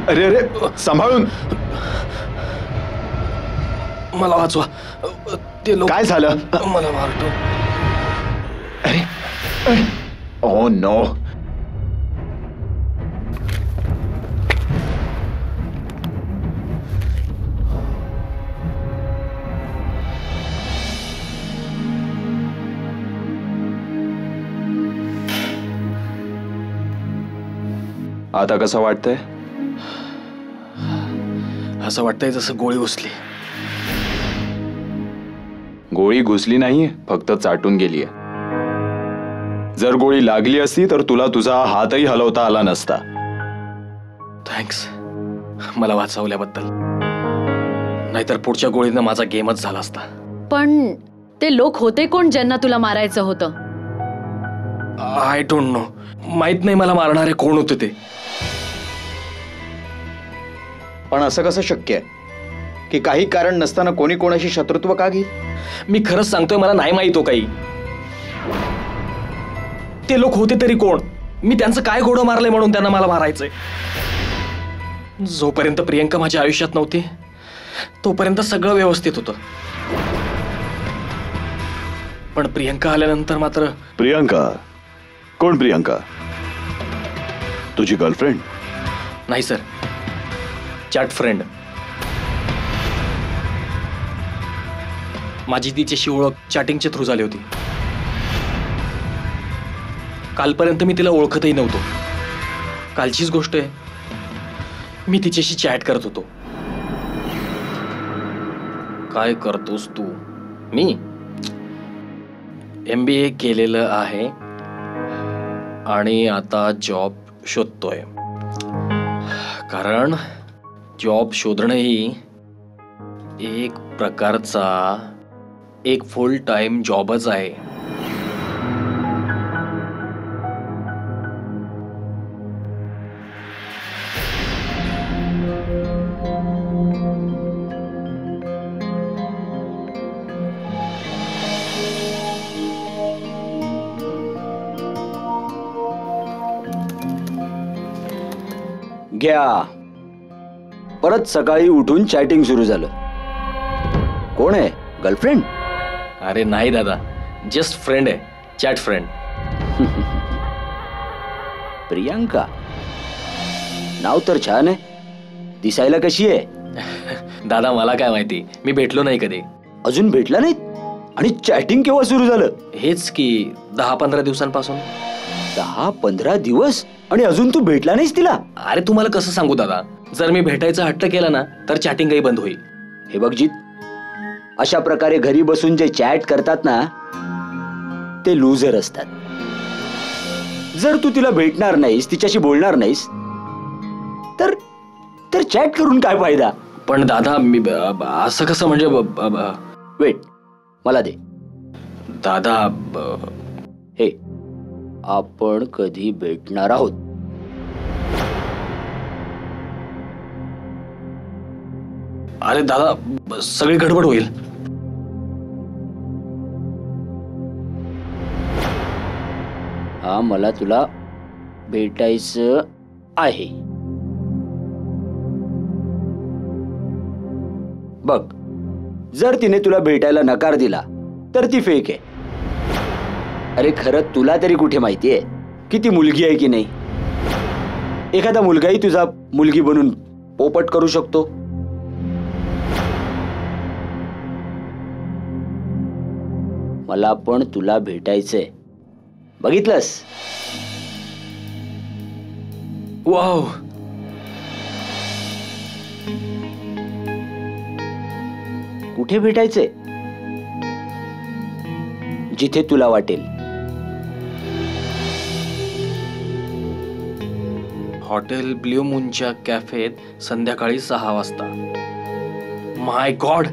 अरे अरे सांभाळून, मला वाचवा. ते लोक काय झालं? मला मारतो. अरे ओ नो. आता कसं वाटतंय? असं वाटतंय जसं गोळी घुसली. गोळी घुसली नाहीये, फक्त चाटून गेलीये. जर गोळी लागली असती तर तुला तुझा हातही हलवता आला नसता. थँक्स मला वाचवल्याबद्दल. नाहीतर पुढच्या गोळीनं माझा गेमच झाला असता. पण ते लोक होते कोण ज्यांना तुला मारायचं होतं? I don't know. माहित नाही मला मारणारे कोण होते ते. पण असं कसं शक्य आहे की काही कारण नसताना कोणी कोणाशी शत्रुत्व का घेईल? मी खरंच सांगतोय, मला नाही माहित हो काही. ते लोक होते तरी कोण? मी त्यांचं काय घोडं मारलंय म्हणून त्यांना मला मारायचंय? जोपर्यंत प्रियंका माझ्या आयुष्यात नव्हती तोपर्यंत सगळं व्यवस्थित होतं. पण प्रियंका आल्यानंतर मात्र. प्रियंका? कोण प्रियंका? तुझी गर्लफ्रेंड? नाही सर, चॅट फ्रेंड. माझी तिच्याशी ओळख चॅटिंगच्या थ्रू झाली होती. कालपर्यंत मी तिला ओळखतही नव्हतो. कालचीच गोष्ट आहे, मी तिच्याशी चॅट करत होतो. काय करतोस तू? मी MBA केलेलं आहे आणि आता जॉब शोधतोय. कारण जॉब शोधणं ही एक प्रकारचा एक फुल टाइम जॉबच आहे. घ्या. परत सकाळी उठून चॅटिंग सुरू झालं. कोण आहे? गर्लफ्रेंड? अरे नाही दादा, जस्ट फ्रेंड आहे, चॅट फ्रेंड. प्रियांका नाव तर छान आहे. दिसायला कशी आहे? दादा मला काय माहिती, मी भेटलो नाही कधी. अजून भेटला नाहीत? आणि चॅटिंग केव्हा सुरू झालं? हेच की 10-15 दिवसांपासून. 10-15 दिवस आणि अजून तू भेटला नाहीस तिला? अरे तुम्हाला कसं सांगू दादा, जर मी भेटायचा हट्ट केला ना तर चॅटिंगही बंद होईल. हे बघ जीत, अशा प्रकारे घरी बसून जे चॅट करतात ना ते लूजर असतात. जर तू तिला भेटणार नाहीस, तिच्याशी बोलणार नाहीस तर तर चॅट करून काय फायदा? पण दादा मी असं कसं म्हणजे वेट, मला दे. दादा हे आपण कधी भेटणार आहोत? अरे दादा सगळी गडबड होईल. हा, मला तुला भेटायचं आहे. बघ, जर तिने तुला भेटायला नकार दिला तर ती फेक आहे. अरे खरं तुला तरी कुठे माहितीये की ती मुलगी आहे की नाही? एखादा मुलगाही तुझा मुलगी बनून पोपट करू शकतो. मला पण तुला भेटायचंय, बघितलंस? वाव, कुठे भेटायचंय? जिथे तुला वाटेल. हॉटेल ब्ल्यू मूनच्या कॅफेत संध्याकाळी 6 वाजता. माय गॉड,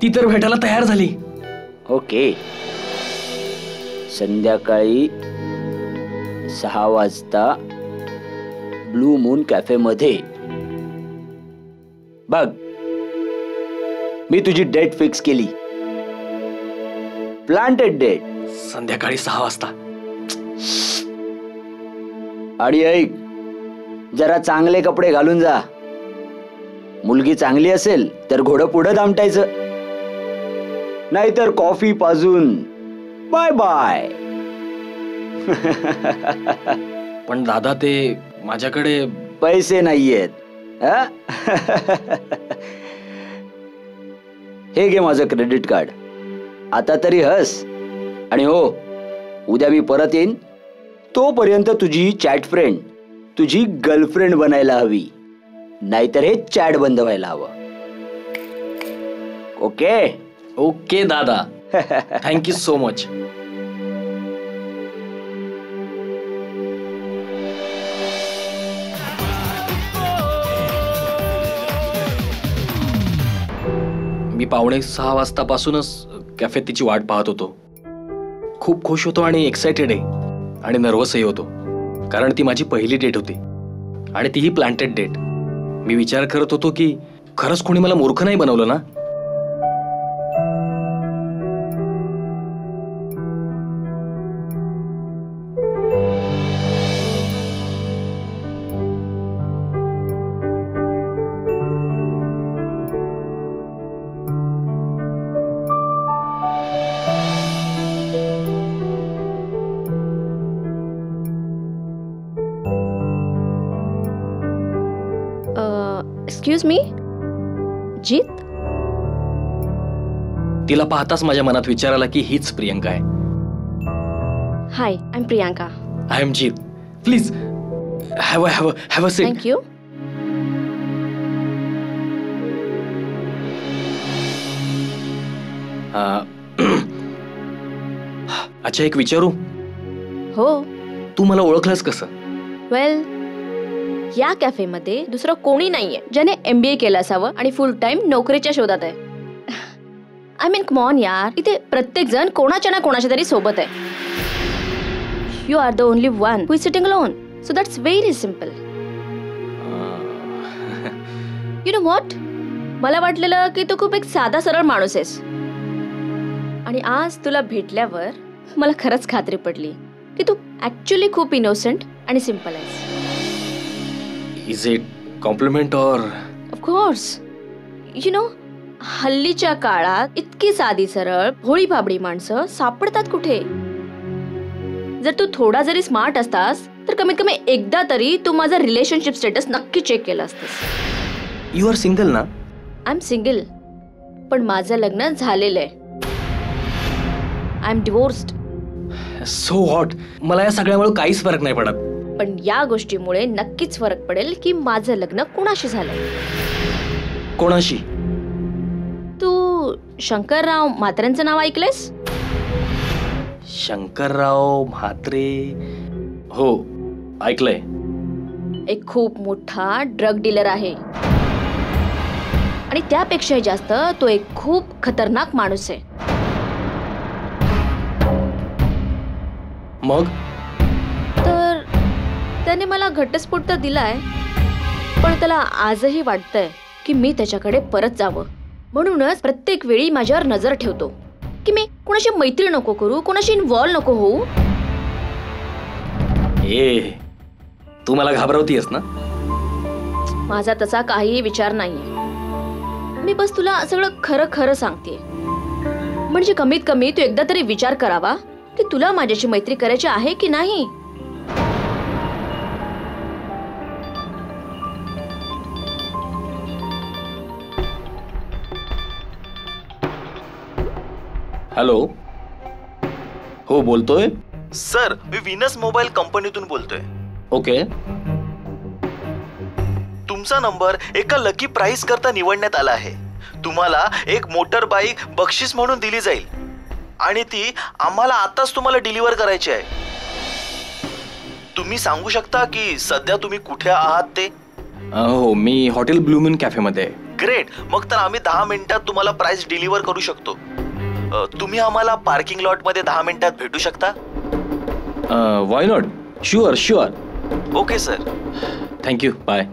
ती तर भेटायला तयार झाली. ओके, संध्याकाळी 6 वाजता ब्लू मून कॅफे मध्ये. बघ, मी तुझी डेट फिक्स केली. Planted date. संध्याकाळी 6 वाजता. आणि ऐक, जरा चांगले कपडे घालून जा. मुलगी चांगली असेल तर घोडं पुढं दामटायचं, नाहीतर कॉफी पाजून बाय बाय. पण दादा ते माझ्याकडे पैसे नाहीयेत. हा? हे घे माझं क्रेडिट कार्ड. आता तरी हस. आणि हो, उद्या मी परत येईन. तोपर्यंत तुझी चॅट फ्रेंड तुझी गर्लफ्रेंड बनायला हवी, नाहीतर हे चॅट बंद व्हायला हवं. ओके? ओके दादा, थँक्यू सो मच. मी 5:45 वाजतापासूनच कॅफेत तिची वाट पाहत होतो. खूप खुश होतो आणि एक्सायटेड आहे आणि नर्वसही होतो, कारण ती माझी पहिली डेट होती आणि तीही प्लांटेड डेट. मी विचार करत होतो की खरंच कोणी मला मूर्ख नाही बनवलं ना. एक्सक्यूज मी, जीत? तिला पाहताच माझ्या मनात विचार आला की हीच प्रियंका आहे. Hi, I am Priyanka. I am Jeet. Please have a seat. Thank you. अच्छा, एक विचारू? हो. तू मला ओळखलंस कसं? वेल, या कॅफेमध्ये दुसरं कोणी नाहीये ज्याने MBA केलं असावं आणि फुल टाइम नोकरीच्या शोधात आहे. आय मीन कम ऑन यार, इथे प्रत्येक जण कोणाच्या ना कोणाच्या तरी सोबत आहे. You are the only one who is sitting alone, so that's very simple. You know what, मला वाटलेलं की तू खूप एक साधा सरळ माणूस आहेस, आणि आज तुला भेटल्यावर मला खरंच खात्री पडली की तू ऍक्च्युली खूप इनोसेंट आणि सिम्पल आहेस. इज इट कॉम्प्लिमेंट और? Of course. You know, हल्लीच्या काळात इतकी साधी सरळ भोळी भाबडी माणसं सापडतात कुठे? जर तू थोडा जरी स्मार्ट असतास तर कमीत कमी एकदा तरी तू माझा रिलेशनशिप स्टेटस नक्की चेक केला असतास. यू आर सिंगल ना? आय एम सिंगल, पण माझं लग्न झालेलं आहे. I am divorced. So what, मला या सगळ्यामुळे काहीच फरक नाही पडत. पण या गोष्टीमुळे नक्कीच फरक पडेल की माझं लग्न कुणाशी झालंय. कोणाशी? तू शंकरराव म्हात्रेंचं नाव ऐकलंयस? शंकरराव म्हात्रे? हो, ऐकलंय. एक खूप मोठा ड्रग डीलर आहे आणि त्यापेक्षाही जास्त तो एक खूप खतरनाक माणूस आहे. मग तर त्याने मला घटस्फोट तर दिलाय, पण त्याला आजही वाटतंय की मी त्याच्याकडे परत जावं. म्हणूनच प्रत्येक वेळी माझ्यावर नजर ठेवतो की मी कोणाशी मैत्री नको करू, कोणाशी इन्व्हॉल्व नको होऊ. ए, तू मला घाबरवतीयस ना? माझा तसा काहीही विचार नाहीये. मी बस तुला सगळं खरं खरं सांगते, म्हणजे कमीत कमी तू एकदा तरी विचार करावा की तुला माझ्याशी मैत्री करायची आहे की नाही. हॅलो, हो बोलतोय. सर, मी व्हीनस मोबाईल कंपनीतून बोलतोय. ओके. तुमचा नंबर एका लकी प्राइज करता निवडण्यात आला आहे. तुम्हाला एक मोटर बाईक बक्षीस म्हणून दिली जाईल आणि ती आम्हाला आताच तुम्हाला डिलिव्हर करायची आहे. तुम्ही सांगू शकता की सध्या तुम्ही कुठे आहात ते? हो, मी हॉटेल ब्लू मून कॅफे मध्ये आहे. ग्रेट. मग तर आम्ही 10 मिनिटात तुम्हाला प्राइस डिलिव्हर करू शकतो. तुम्ही आम्हाला पार्किंग लॉट मध्ये 10 मिनिटात भेटू शकता? Why not. Sure sure. Okay sir. Thank you. Bye.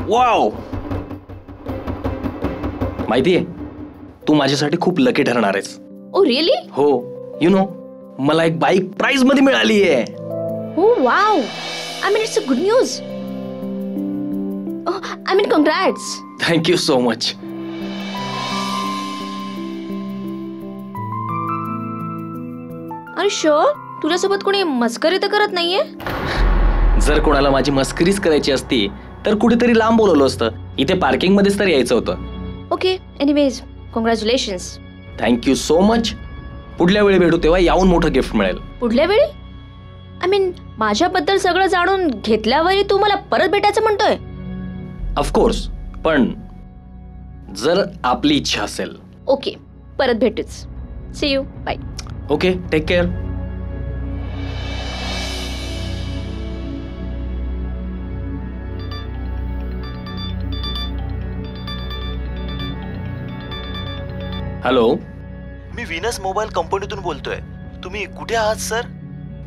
Wow, माहितीये तू माझ्यासाठी खूप लकी ठरणार आहेस. Oh really? हो, यु नो, मला एक बाईक प्राइज मध्ये मिळाली आहे. हो wow. I mean it's a good news. I mean congrats. Thank you so much. अरे शुअर? तुझ्यासोबत कोणी मस्करी तर करत नाहीये? जर कोणाला माझी मस्करीच करायची असती तर कुठेतरी लांब बोलवलं असतं. इथे पार्किंग मध्येच तर यायचं होतं. Okay, anyways congratulations. Thank you so much. पुढल्या वेळी भेटू तेव्हा याहून मोठं गिफ्ट मिळेल. पुढल्या वेळी? आय मीन माझ्याबद्दल सगळं जाणून घेतल्यावरही तू मला परत भेटायचं म्हणतोय? ऑफकोर्स, पण जर आपली इच्छा असेल. ओके, परत भेटूच. See you. Bye. Okay, take care. Hello, मी व्हीनस मोबाईल कंपनीतून बोलतोय. तुम्ही कुठे आहात सर?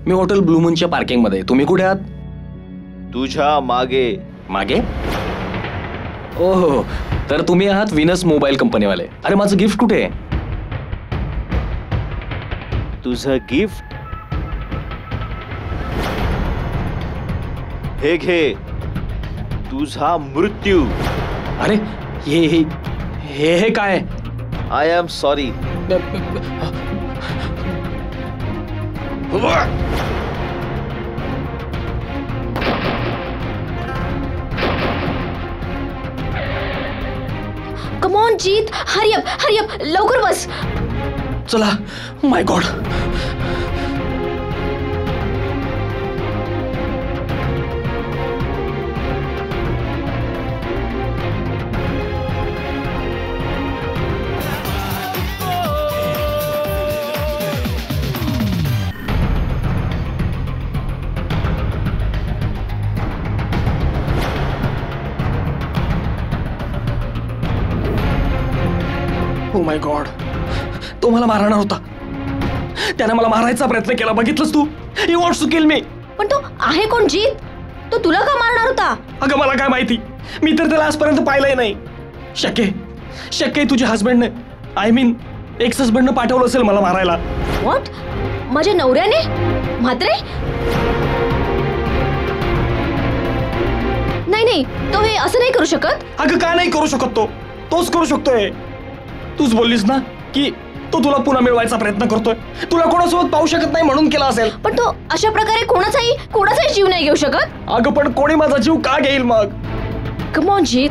मी हॉटेल ब्लू मूनच्या पार्किंग मध्ये. तुम्ही कुठे आहात? तुझ्या मागे. मागे? ओहो, तर तुम्ही आहात व्हीनस मोबाईल कंपनीवाले. अरे माझं गिफ्ट कुठे आहे? तुझं गिफ्ट हे घे. तुझा मृत्यू. अरे हे हे हे हे काय? I am sorry. Come on Jeet, hurry up, लवकर बस. चला. माय गॉड. ओ माय गॉड, तो मला मारणार होता. त्याने मला मारायचा प्रयत्न केला. बघितलंस तू? ही वॉन्ट्स टू किल मी. पण तो आहे कोण जीत? तो तुला का मारणार होता? अगं मला काय माहिती, मी तर त्याला आजपर्यंत पाहिलंही नाही. शक्य तुझ्या हस्बंडने, आय मीन एक्स हस्बंडने पाठवलं असेल मला मारायला. व्हॉट? माझ्या नवऱ्याने? म्हात्रे? नाही नाही, तो हे असं नाही करू शकत. अगं का नाही करू शकत तो? तोच करू शकतोय. तूच बोललीस ना की तो तुला पुन्हा मिळवायचा प्रयत्न करतोय. तुला कोणासोबत पाहू शकत नाही म्हणून केला असेल. पण तो अशा प्रकारे कोणाचाही जीव नाही घेऊ शकत. अगं पण कोणी माझा जीव का घेईल मग? कम ऑन जीत,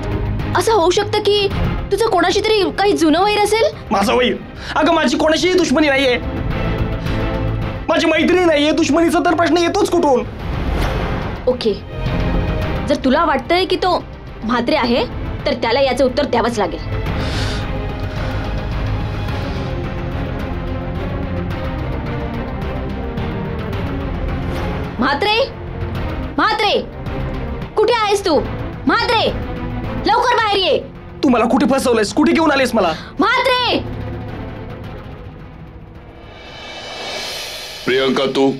असं होऊ शकतं की तुझं कोणाशी तरी काही जुनं वैर असेल. माझं वैर? अगं माझी कोणाशीही दुश्मनी नाहीये. माझी मैत्रीण नाहीये. दुश्मनीचा तर प्रश्न येतोच कुठून? ओके, जर तुला वाटतंय की तो म्हात्रे आहे तर त्याला याचं उत्तर द्यावंच लागेल. म्हात्रे, म्हात्रे, कुठे आहेस तू? म्हात्रे, लवकर बाहेर ये. तू मला कुठे फसवलंयस? कुठे घेऊन आलीस मला? म्हात्रे. प्रियंका तू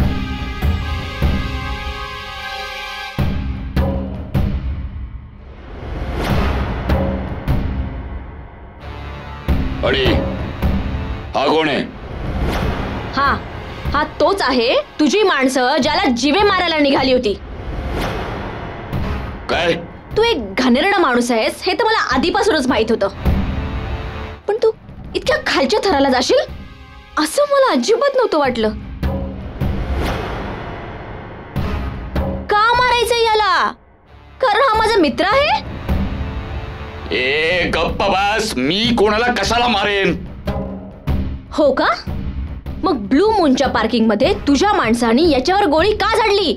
आणि हा कोण आहे? हा तोच आहे, तुझी माणसं ज्याला जीवे मारायला निघाली होती. काय? तू एक घाणेरडा माणूस आहेस हे तर मला आधीपासूनच माहित होतं. पण तू इतक्या खालच्या थराला जाशील असं मला अजिबात नव्हतं वाटलं. का मारायचं याला? कारण हा माझा मित्र आहे. ए गप्पा बस. मी कोणाला कशाला मारेन? हो का? मग ब्लू मूनच्या पार्किंग मध्ये तुझ्या माणसाने याच्यावर गोळी का झाडली?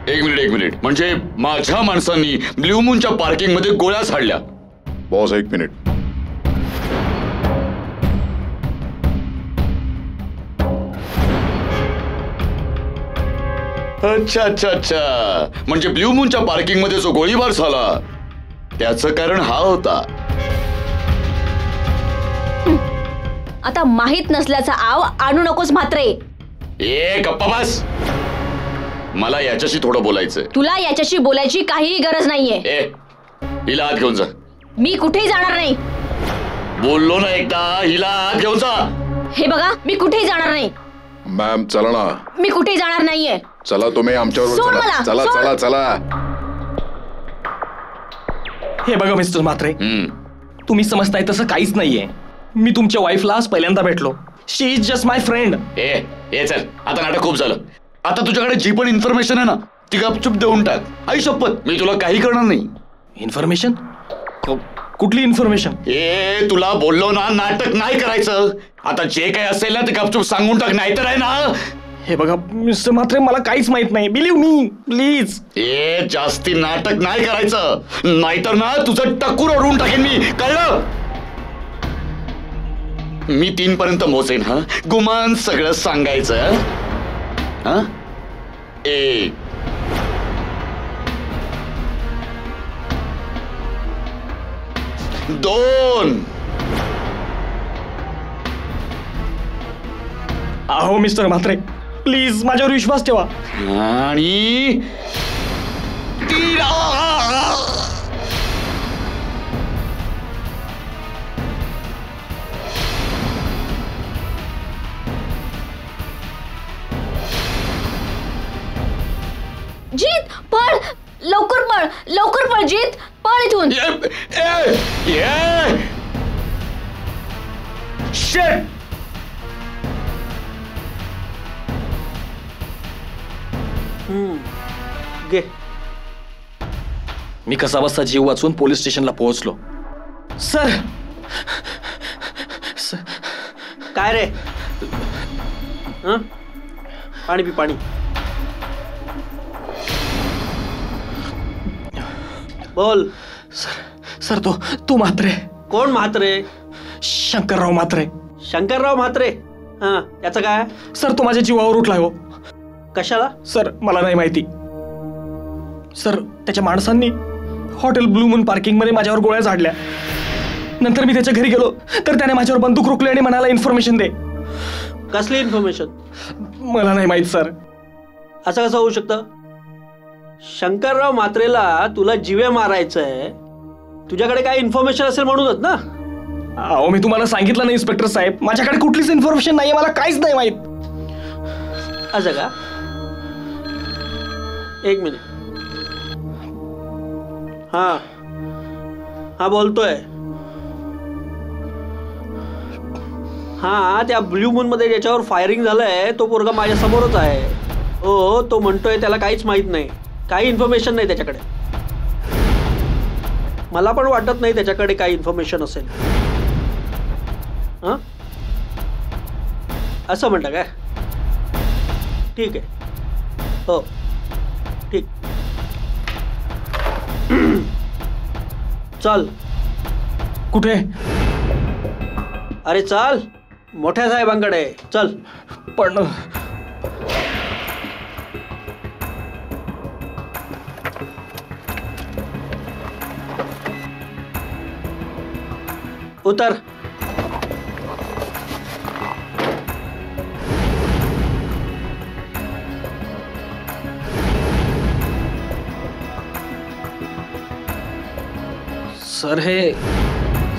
एक मिनिट. म्हणजे माझ्या माणसांनी ब्ल्यू मूनच्या पार्किंग मध्ये गोळ्या झाडल्या? बॉस एक मिनिट. अच्छा. म्हणजे ब्ल्यू मूनच्या पार्किंग मध्ये जो गोळीबार झाला त्याचं कारण हा होता. आता माहित नसल्याचा आव आणू नकोस म्हात्रे. ए गप्पा बस. मला याच्याशी थोडं बोलायचंय. तुला याच्याशी बोलायची काहीही गरज नाहीये. ए हिला आत घेऊन जा. मी कुठेही जाणार नाही. बोललो ना एकदा, हिला आत घेऊन जा. हे बघा, मी कुठेही जाणार नाही. मॅम चला ना. मी कुठेही जाणार नाहीये. चला तुम्ही सोड आमच्याबरोबर मला, चला. सोड. चला चला. हे बघा मिस्टर म्हात्रे, हम्म. तुम्ही समजताय तसं काहीच नाहीये. मी तुमच्या वाईफला आज पहिल्यांदा भेटलो. शी इज जस्ट माय फ्रेंड. ए चल, आता नाटक खूप झालं. आता तुझ्याकडे जी पण इन्फॉर्मेशन आहे ना ती गपचूप देऊन टाक. आई शपथ, मी तुला काही करणार नाही. इन्फॉर्मेशन? कुठली इन्फॉर्मेशन? ए तुला बोललो ना नाटक नाही करायचं. आता जे काही असेल ना ते गपचूप सांगून टाक, नाहीतर आहे ना. हे बघा मिस्टर म्हात्रे, मला काहीच माहित नाही. Believe me please. ए जास्ती नाटक नाही करायचं, नाहीतर ना तुझं टक्कर ओढून टाकेन मी, कळलं? मी 3 पर्यंत मोजेन. हा गुमान सगळं सांगायचं. हा 1 2 अहो मिस्टर म्हात्रे, प्लीज माझ्यावर विश्वास ठेवा. आणि 3. जीत, पळ, लवकर पळ जीत, पळ इथून. Shit! घे. मी कसा बसता जीव वाचून पोलीस स्टेशनला पोहोचलो. सर, काय रे? पाणी पी, पाणी. बोल. सर तो म्हात्रे. कोण म्हात्रे? शंकरराव म्हात्रे. शंकरराव म्हात्रे? हा, याचं काय? सर तो माझ्या जीवावर उठलाय हो. कशाला? सर मला नाही माहिती. सर त्याच्या माणसांनी हॉटेल ब्लू मून पार्किंग मध्ये माझ्यावर गोळ्या झाडल्या. नंतर मी त्याच्या घरी गेलो तर त्याने माझ्यावर बंदूक रोखली आणि म्हणाला इन्फॉर्मेशन दे. कसली इन्फॉर्मेशन? मला नाही माहित सर. असं कसं होऊ शकतं? शंकरराव म्हात्रेला तुला जीवे मारायचंय, तुझ्याकडे काय इन्फॉर्मेशन असेल म्हणूनच ना? अहो मी तुम्हाला सांगितलं नाही इन्स्पेक्टर साहेब, माझ्याकडे कुठलीच इन्फॉर्मेशन नाहीये. मला काहीच नाही माहित. असं का? एक मिनिट. हा हा बोलतोय. हा त्या ब्ल्यू मून मध्ये ज्याच्यावर फायरिंग झालंय तो पोरगा माझ्या समोरच आहे. हो तो म्हणतोय त्याला काहीच माहित नाही, काही इन्फॉर्मेशन नाही त्याच्याकडे. मला पण वाटत नाही त्याच्याकडे काही इन्फॉर्मेशन असेल. हां असं म्हणता काय? ठीक आहे. हो ठीक. चल. कुठे? अरे चल मोठ्या साहेबांकडे चल. पण उतर.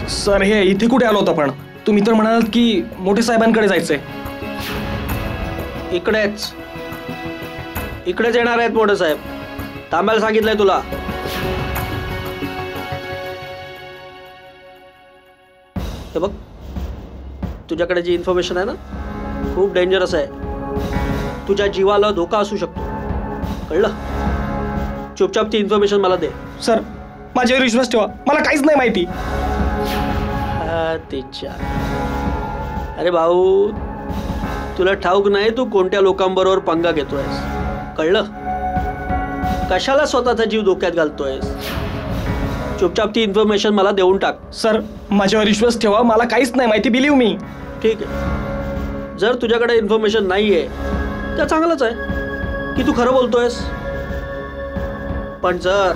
सर हे इथे कुठे आलो होता? पण तुम्ही तर म्हणालात की मोठे साहेबांकडे जायचंय. इकडेच येणार आहेत मोठे साहेब. थांबायला सांगितलंय तुला. हे बघ तुझ्याकडे जी इन्फॉर्मेशन आहे ना खूप डेंजरस आहे. तुझ्या जीवाला धोका असू शकतो, कळलं? चुपचाप ती इन्फॉर्मेशन मला दे. सर माझ्यावर विश्वास ठेवा, मला काहीच नाही माहिती. तिच्या अरे भाऊ तुला ठाऊक नाही तू कोणत्या लोकांबरोबर पंगा घेतोयस, कळलं? कशाला स्वतःचा जीव धोक्यात घालतोयस? चुपचाप ती इन्फॉर्मेशन मला देऊन टाक. सर माझ्यावर विश्वास ठेवा, मला काहीच नाही माहिती, बिलीव्ह मी. ठीक आहे. जर तुझ्याकडे इन्फॉर्मेशन नाहीये तर चांगलंच आहे की तू खरं बोलतोयस. पण जर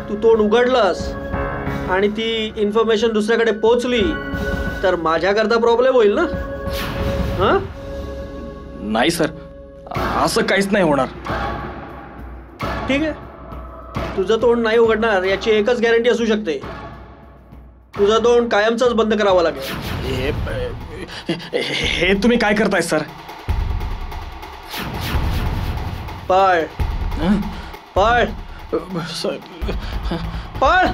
तू तोंड उघडलंस आणि ती इन्फॉर्मेशन दुसऱ्याकडे पोहोचली तर माझ्याकरता प्रॉब्लेम होईल ना. हां नाही सर, असं काहीच नाही होणार. ठीक आहे. तुझं तोंड नाही उघडणार याची एकच गॅरंटी असू शकते. तुझं तोंड कायमचंच बंद करावं लागेल. हे तुम्ही काय करताय सर? पळ पळ पळ.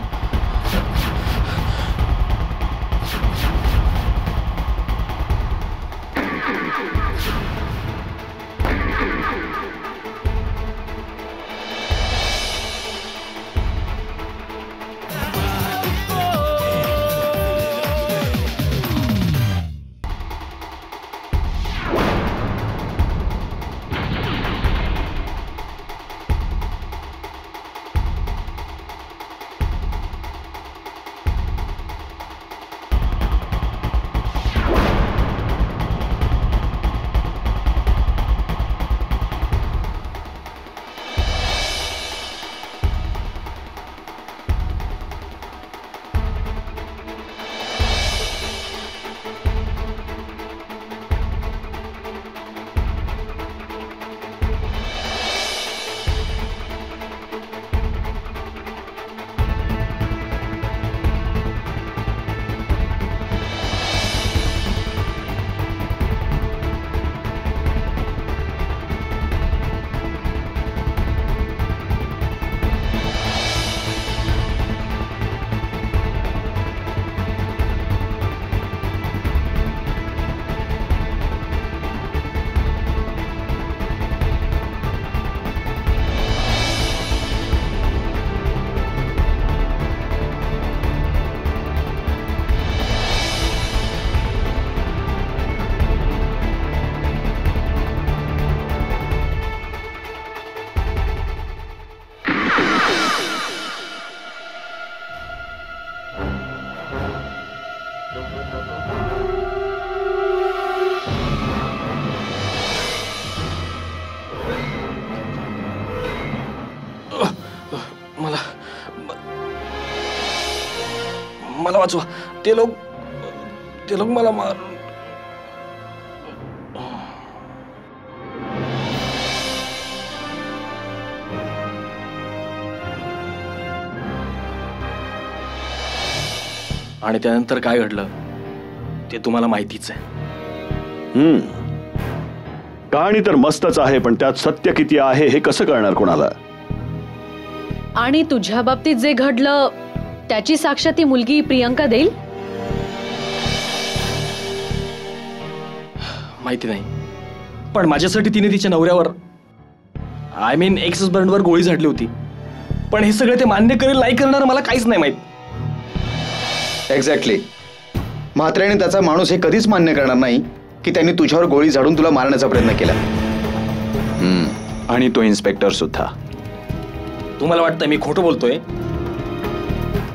मला वाचवा. ते लोक मला मार. आणि त्यानंतर काय घडलं ते तुम्हाला माहितीच आहे. कहाणी तर मस्तच आहे, पण त्यात सत्य किती आहे हे कसं कळणार कोणाला? आणि तुझ्या बाबतीत जे घडलं त्याची साक्ष ती मुलगी प्रियंका देईल? माहिती नाही, पण माझ्यासाठी तिने तिच्या नवऱ्यावर आय मीन एक्स हजबंडवर गोळी झाडली होती. पण हे सगळं ते मान्य करेल नाही करणार मला काहीच नाही माहित. एक्झॅक्टली. म्हात्र्याने त्याचा माणूस हे कधीच मान्य करणार नाही की त्यांनी तुझ्यावर गोळी झाडून तुला मारण्याचा प्रयत्न केला. आणि तो इन्स्पेक्टर सुद्धा. तुम्हाला वाटतं मी खोटं बोलतोय?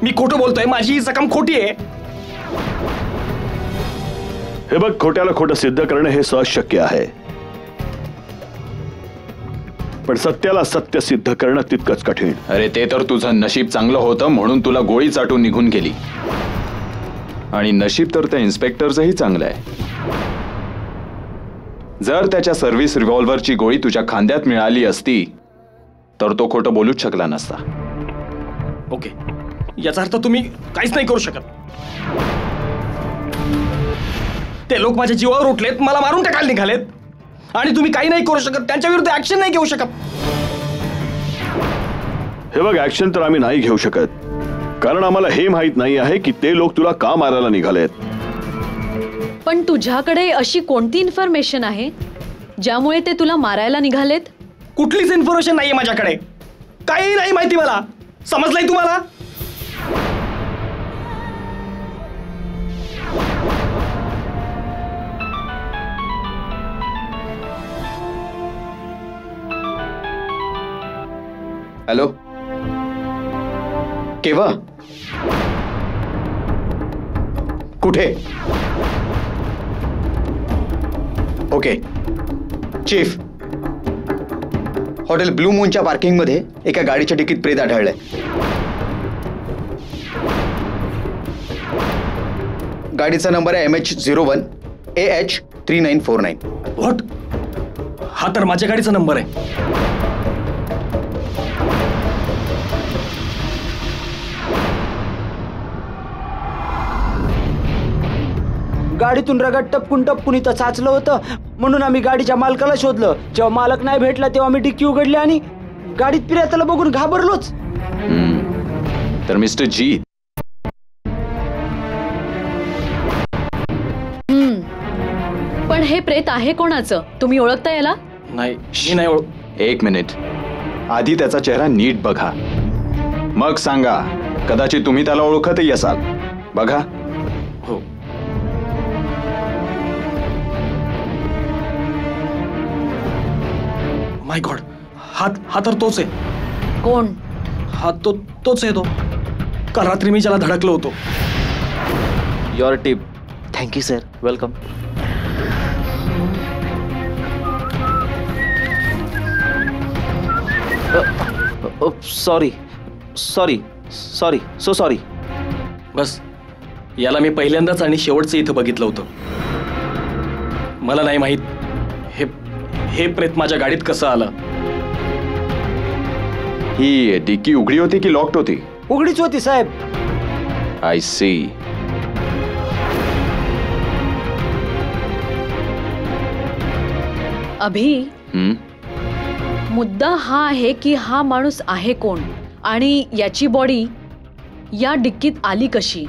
मी खोटं बोलतोय? माझी ही जखम खोटी आहे. हे बघ, खोट्याला खोटं सिद्ध करणं हे सहज शक्य आहे, पण सत्याला सत्य सिद्ध करणं तितकंच कठीण. अरे ते तर तुझं नशीब चांगलं होतं म्हणून तुला गोळी चाटून निघून गेली, आणि नशीब तर त्या इन्स्पेक्टरचंही चांगलं आहे. जर त्याच्या सर्व्हिस रिव्हॉल्व्हरची गोळी तुझ्या खांद्यात मिळाली असती तर तो खोटं बोलूच शकला नसता. ओके, याचा अर्थ तुम्ही काहीच नाही करू शकत. ते लोक माझ्या जीवावर उठलेत, मला मारून टाकायला निघालेत, आणि तुम्ही काही नाही करू शकत, त्यांच्या विरुद्ध ऍक्शन नाही घेऊ शकत. हे बघ, ऍक्शन तर आम्ही नाही घेऊ शकत, कारण आम्हाला हे माहित नाही आहे की ते लोक तुला का मारायला निघालेत. पण तुझ्याकडे अशी कोणती इन्फॉर्मेशन आहे ज्यामुळे ते तुला मारायला निघालेत? कुठलीच इन्फॉर्मेशन नाहीये माझ्याकडे, काही नाही माहिती मला. समजलंय तुम्हाला? हॅलो, केव्हा, कुठे? ओके चीफ, हॉटेल ब्लू मूनच्या पार्किंगमध्ये एका गाडीच्या डिकीत प्रेत आढळलंय. गाडीचा नंबर आहे MH01 AH 3949. व्हॉट? हा तर माझ्या गाडीचा नंबर आहे. गाडीतून रगत टपकून टपकून इथं साचलं होतं, म्हणून आम्ही गाडीच्या मालकाला शोधलं. जेव्हा मालक नाही भेटला तेव्हा आम्ही डिक्की उघडली आणि गाडीत प्रियताला बघून घाबरलोच. तर मिस्टर जी, पण हे प्रेत आहे कोणाचं? तुम्ही ओळखता याला? नाही, मी नाही ओळख. एक मिनिट, आधी त्याचा चेहरा नीट बघा, मग सांगा. कदाचित तुम्ही त्याला ओळखतही असाल. बघा. हो, माय गॉड, हा तर तोच आहे. कोण? हा तोच आहे तो. काल रात्री मी ज्याला धडकलो होतो. Your tip. Thank you sir, welcome. Sorry sorry sorry so sorry. बस, याला मी पहिल्यांदाच आणि शेवटचं इथं बघितलं होतं. मला नाही माहित हे प्रेत माझ्या गाडीत कसं आलं. ही डिक्की उघडी होती की लॉक्ड होती? उघडीच होती साहेब. I C. अभि, मुद्दा हा आहे की हा माणूस आहे कोण आणि याची बॉडी या डिक्कीत आली कशी?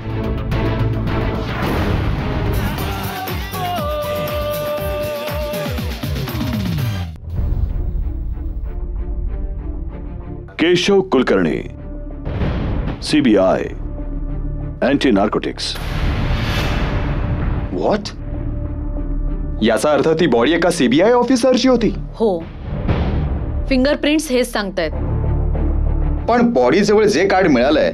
Keshav Kulkarni, CBI, anti narcotics. What? याचा अर्थ ती बॉडी एका CBI ऑफिसरची होती? हो, फिंगरप्रिंट्स हेच सांगतायत. पण बॉडी जवळ जे कार्ड मिळालंय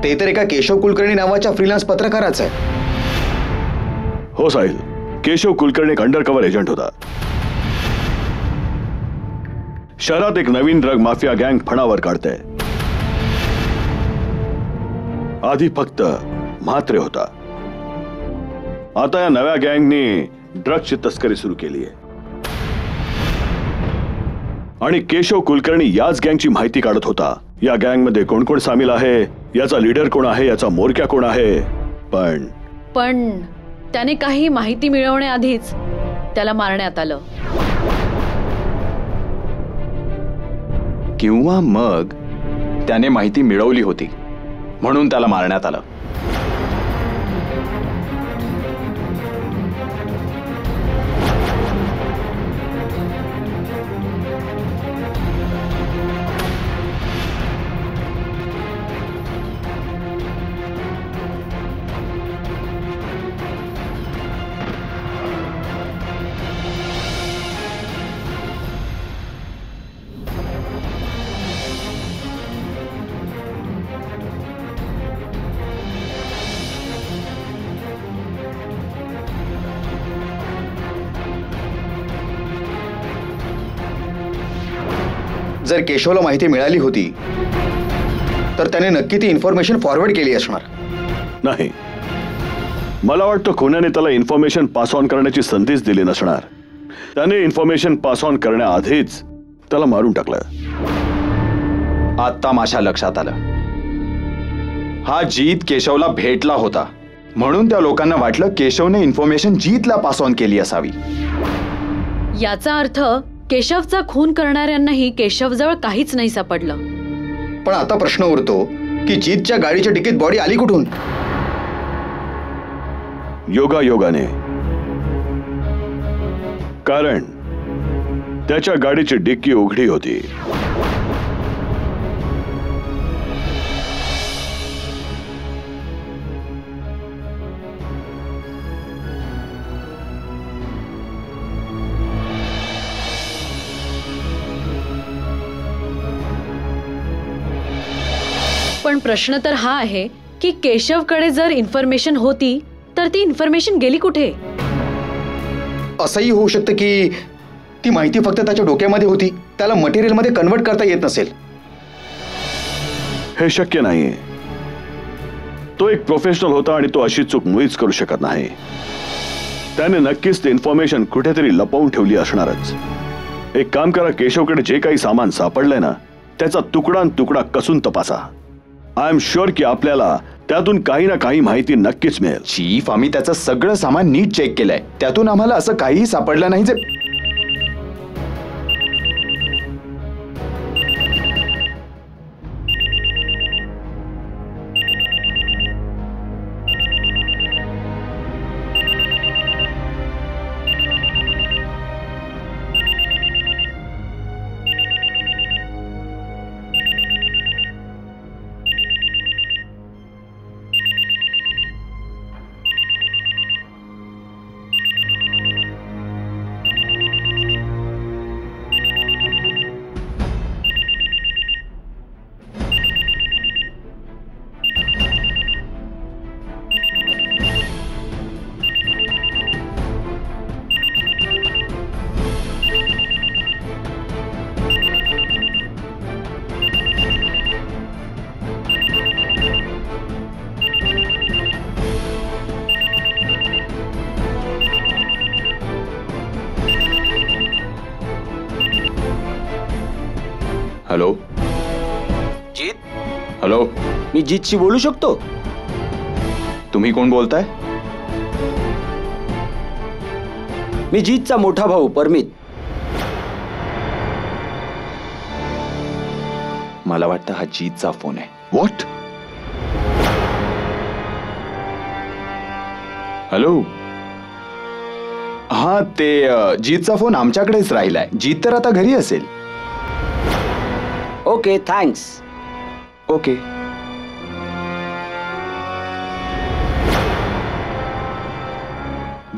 ते तर एका केशव कुलकर्णी नावाच्या फ्रीलान्स पत्रकाराचं आहे. हो साहिल, केशव कुलकर्णी एक अंडरकव्हर एजंट होता. शहरात एक नवीन ड्रग माफिया गँग फणावर काढते. आधी फक्त म्हात्रे होता, आता या नव्या गँगने ड्रग्सची तस्करी सुरू केली आहे. आणि केशव कुलकर्णी याच गँगची माहिती काढत होता. या गँगमध्ये कोण कोण सामील आहे, याचा लीडर कोण आहे, याचा म्होरक्या कोण आहे. पण त्याने काही माहिती मिळवण्याआधीच त्याला मारण्यात आलं. किंवा मग त्याने माहिती मिळवली होती म्हणून त्याला मारण्यात आलं. जर केशवला माहिती मिळाली होती तर त्याने नक्की ती इन्फॉर्मेशन फॉरवर्ड केली असणार. नाही, मला वाटतं खुन्याने त्याला इन्फॉर्मेशन पास ऑन करण्याची संधीच दिली नसणार. त्याने इन्फॉर्मेशन पास ऑन करण्याआधीच त्याला मारून टाकलं. आत्ता माझ्या लक्षात आलं. हा जीत केशवला भेटला होता म्हणून त्या लोकांना वाटलं केशवने इन्फॉर्मेशन जीतला पास ऑन केली असावी. याचा अर्थ केशवचा खून करणाऱ्यांनाही केशवजवळ काहीच नाही सापडलं. पण आता प्रश्न उरतो की जीतच्या गाडीच्या डिकीत बॉडी आली कुठून? योगायोगाने, कारण त्याच्या गाडीची डिक्की उघडी होती. पण प्रश्न तर हा आहे की केशवकडे जर इन्फॉर्मेशन होती तर ती इन्फॉर्मेशन गेली कुठे? असंही होऊ शकतं की ती माहिती फक्त त्याच्या डोक्यामध्ये होती, त्याला मटेरियलमध्ये कन्वर्ट करता येत नसेल. हे शक्य नाहीये. तो एक प्रोफेशनल होता आणि तो अशी चूक मुळीच करू शकत नाही. त्याने नक्कीच ते इन्फॉर्मेशन कुठेतरी लपवून ठेवली असणारच. एक काम करा, केशवकडे जे काही सामान सापडलंय ना त्याचा तुकडा तुकडा कसून तपासा. आय एम शुअर की आपल्याला त्यातून काही ना काही माहिती नक्कीच मिळेल. चीफ, आम्ही त्याचं सगळं सामान नीट चेक केलंय, त्यातून आम्हाला असं काहीही सापडलं नाही जे. हॅलो जीत, हॅलो, मी जीतशी बोलू शकतो? तुम्ही कोण बोलताय? मी जीतचा मोठा भाऊ परमित. मला वाटतं हा जीतचा फोन आहे. व्हॉट? हॅलो, हा ते जीतचा फोन आमच्याकडेच राहिलाय. जीत तर आता घरी असेल. Okay, thanks. ओके.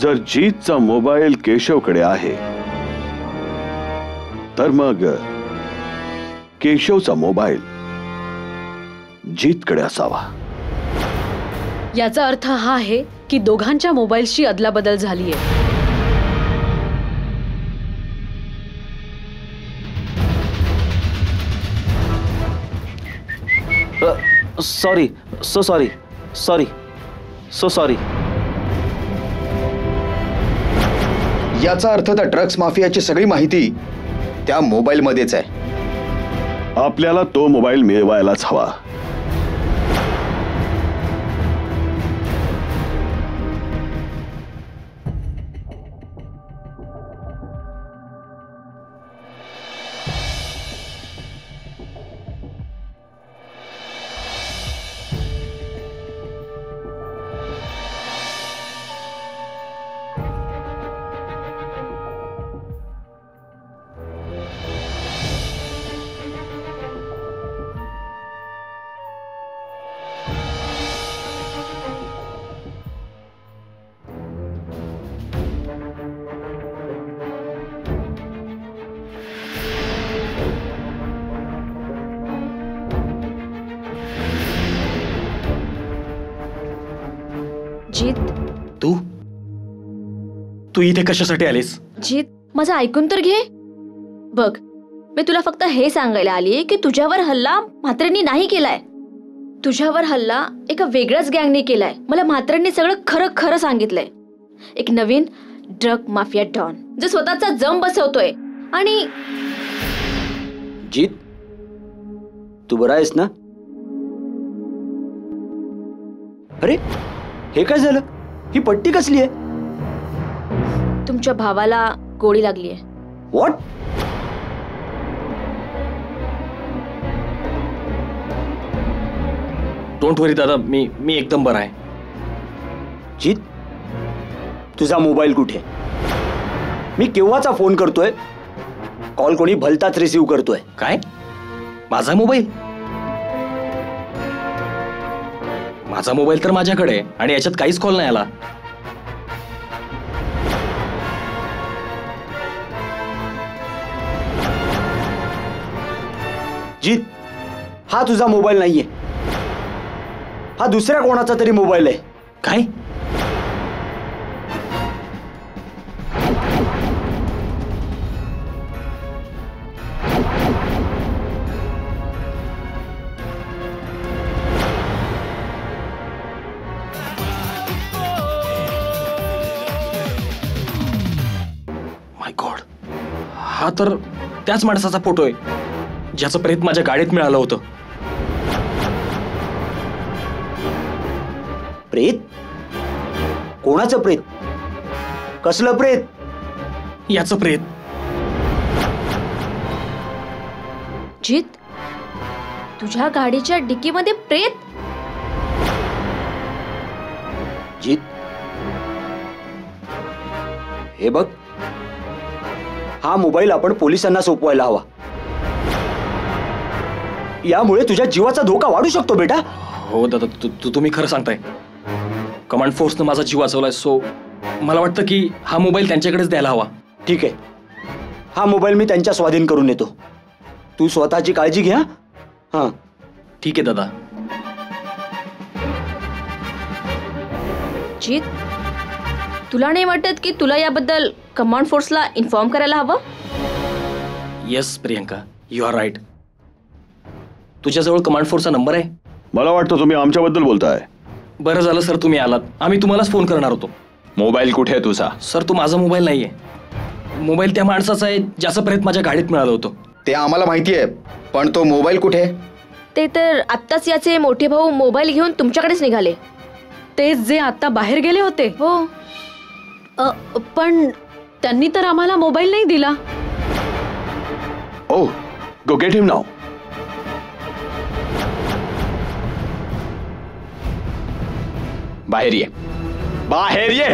जर जीतचा मोबाईल केशवकडे आहे तर मग केशवचा मोबाईल जीतकडे असावा. याचा अर्थ हा आहे की दोघांच्या मोबाईलची अदलाबदल झालीय. Sorry, so sorry, sorry, so sorry. याचा अर्थ त्या ड्रग्स माफियाची सगळी माहिती त्या मोबाईलमध्येच आहे. आपल्याला तो मोबाईल मिळवायलाच हवा. जीत तू इथे कशासाठी आलीस? जीत माझं ऐकून तर घे. बघ, मी तुला फक्त हे सांगायला आली की तुझ्यावर हल्ला म्हात्रेंनी नाही केलाय. तुझ्यावर हल्ला एका वेगळ्याच गँगने केलाय. मला म्हात्रेंनी सगळं खरं खरं सांगितलंय. एक नवीन ड्रग माफिया डॉन जो स्वतःचा जम बसवतोय. आणि जीत, तू बरा आहेस ना? अरे, हे काय झालं? ही पट्टी कसली आहे? तुमच्या भावाला गोळी लागली आहे. व्हॉट? डोंट वरी दादा, मी एकदम बरा आहे. जीत, तुझा मोबाईल कुठे? मी केव्हाचा फोन करतोय, कॉल कोणी भलताच रिसीव्ह करतोय. काय? माझा मोबाईल? माझा मोबाईल तर माझ्याकडे आहे आणि याच्यात काहीच कॉल नाही आला. जीत, हा तुझा मोबाईल नाहीये. हा दुसऱ्या कोणाचा तरी मोबाईल आहे. काय? माय गॉड, हा तर त्याच माणसाचा फोटो आहे ज्याचं प्रेत माझ्या गाडीत मिळालं होतं. प्रेत? कोणाचं प्रेत? कसलं प्रेत? याचं प्रेत. जीत, तुझ्या गाडीच्या डिकीमध्ये प्रेत? जीत, हे बघ, हा मोबाईल आपण पोलिसांना सोपवायला हवा. यामुळे तुझ्या जीवाचा धोका वाढू शकतो बेटा. हो दादा, तुम्ही खरं सांगताय. कमांड फोर्सनं माझा जीव वाचवलाय, सो मला वाटतं की हा मोबाईल त्यांच्याकडेच द्यायला हवा. ठीक आहे, हा मोबाईल मी त्यांच्या स्वाधीन करून येतो. तू स्वतःची काळजी घ्या. हां, ठीक आहे दादा. जीत, तुला नाही वाटत की तुला याबद्दल कमांड फोर्सला इन्फॉर्म करायला हवं? Yes Priyanka, you are right. तुझ्याजवळ कमांड फोर्सचा नंबर आहे? मला वाटतं तुम्ही आमच्याबद्दल बोलताय. बरं झालं सर तुम्ही आलात. आम्ही तुम्हालाच फोन करणार होतो. मोबाईल कुठे आहे तुझा? सर, तो माझा मोबाईल नाहीये. मोबाईल त्या माणसाचा आहे ज्याचं प्रेत माझ्या गाडीत मिळालं होतं. ते आम्हाला माहिती आहे, पण तो मोबाईल कुठे? ते तर आत्ताच याचे मोठे भाऊ मोबाईल घेऊन तुमच्याकडेच निघाले. तेच जे आता बाहेर गेले होते. हो. पण त्यांनी तर आम्हाला मोबाईल नाही दिला. ओ, गो गेट हिम नाउ. बाहेर ये, बाहेर ये.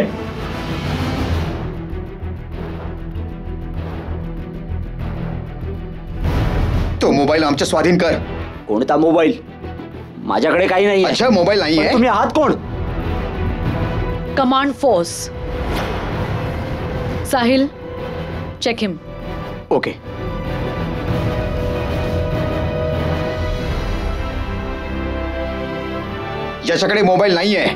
तो मोबाईल आमच्या स्वाधीन कर. कोणता मोबाईल? माझ्याकडे काही नाही. अच्छा, मोबाईल नाहीये. तुम्ही आहात कोण? Command force. Sahil, check him. Okay. याच्याकडे मोबाईल नाहीये.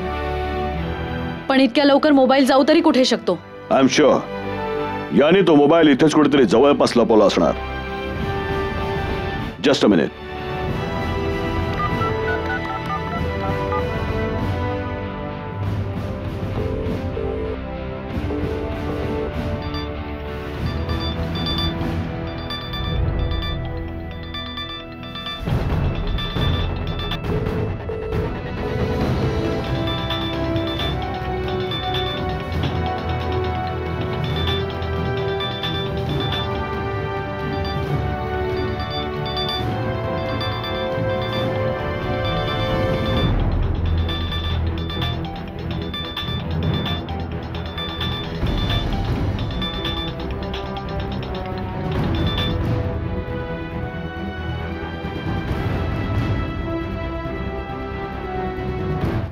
पण इतक्या लवकर मोबाईल जाऊ तरी कुठे शकतो? आय एम शुअर याने तो मोबाईल इथेच कुठेतरी जवळपास लपवला असणार. Just a minute.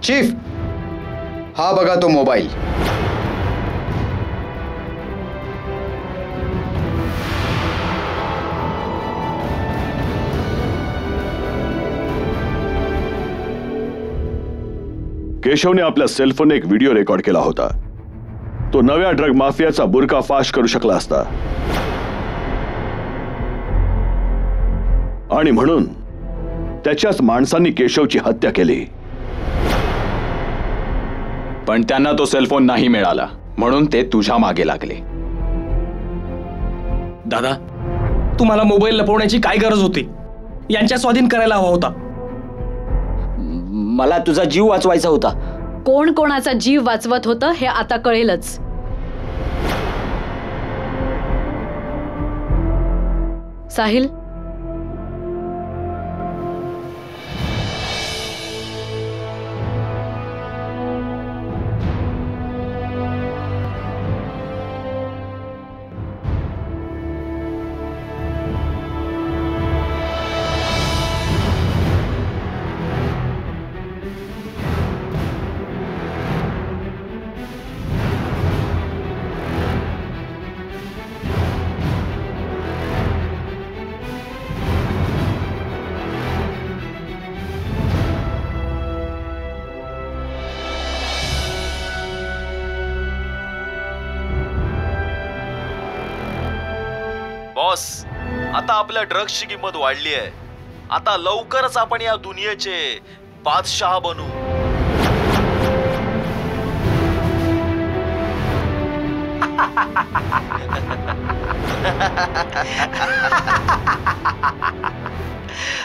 चीफ, हा बघा तो मोबाईल. केशवने आपल्या सेलफोनने एक व्हिडिओ रेकॉर्ड केला होता. तो नव्या ड्रग माफियाचा बुरका फाश करू शकला असता आणि म्हणून त्याच्याच माणसांनी केशवची हत्या केली. पण त्यांना तो सेलफोन नाही मिळाला म्हणून ते तुझ्या मागे लागले. दादा, तुम्हाला मोबाईल लपवण्याची काय गरज होती? यांच्या स्वाधीन करायला हवा होता. मला तुझा जीव वाचवायचा होता. कोण कोणाचा जीव वाचवत होतं हे आता कळेलच. साहिल, बॉस, आता आपल्या ड्रग्सची किंमत वाढली आहे. आता लवकरच आपण या दुनियेचे बादशाह बनू.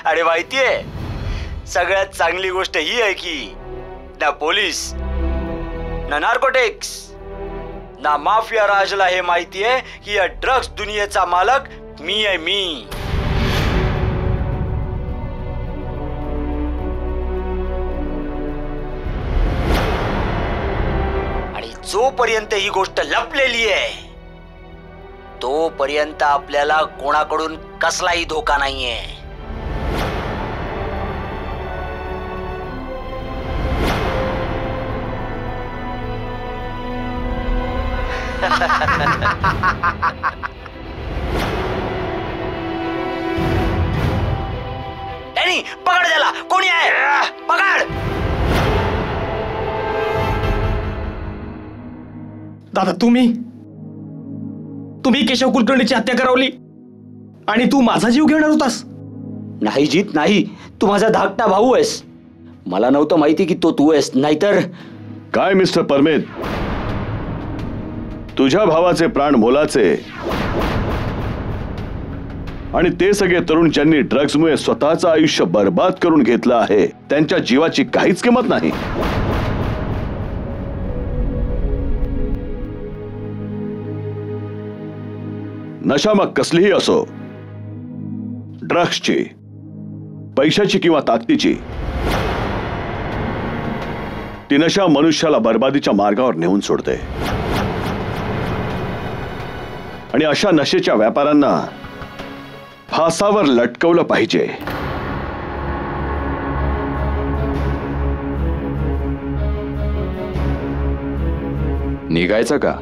आणि माहितीये, सगळ्यात चांगली गोष्ट ही आहे की ना पोलीस, ना नार्कोटिक्स, ना माफिया राजला हे माहितीये की या ड्रग्स दुनियेचा मालक मी आहे. मी आणि जोपर्यंत ही गोष्ट लपलेली आहे तोपर्यंत आपल्याला कोणाकडून कसलाही धोका नाहीये. डॅनी, पकड त्याला. कोणी आहे? पकड. दादा, तुम्ही केशव कुलकर्णीची हत्या करवली आणि तू माझा जीव घेणार होतास? नाही जीत, नाही. तू माझा धाकटा भाऊ आहेस. मला नव्हतं माहिती की तो तू आहेस. नाहीतर काय मिस्टर परमेद, तुझ्या भावाचे प्राण मोलाचे आणि ते सगळे तरुण ज्यांनी ड्रग्जमुळे स्वतःचं आयुष्य बर्बाद करून घेतलं आहे त्यांच्या जीवाची काहीच किंमत नाही. नशा मग कसलीही असो, ड्रग्सची, पैशाची किंवा ताकदीची, ती नशा मनुष्याला बर्बादीच्या मार्गावर नेऊन सोडते. आणि अशा नशेच्या व्यापाऱ्यांना फासावर लटकवलं पाहिजे. निघायचं का?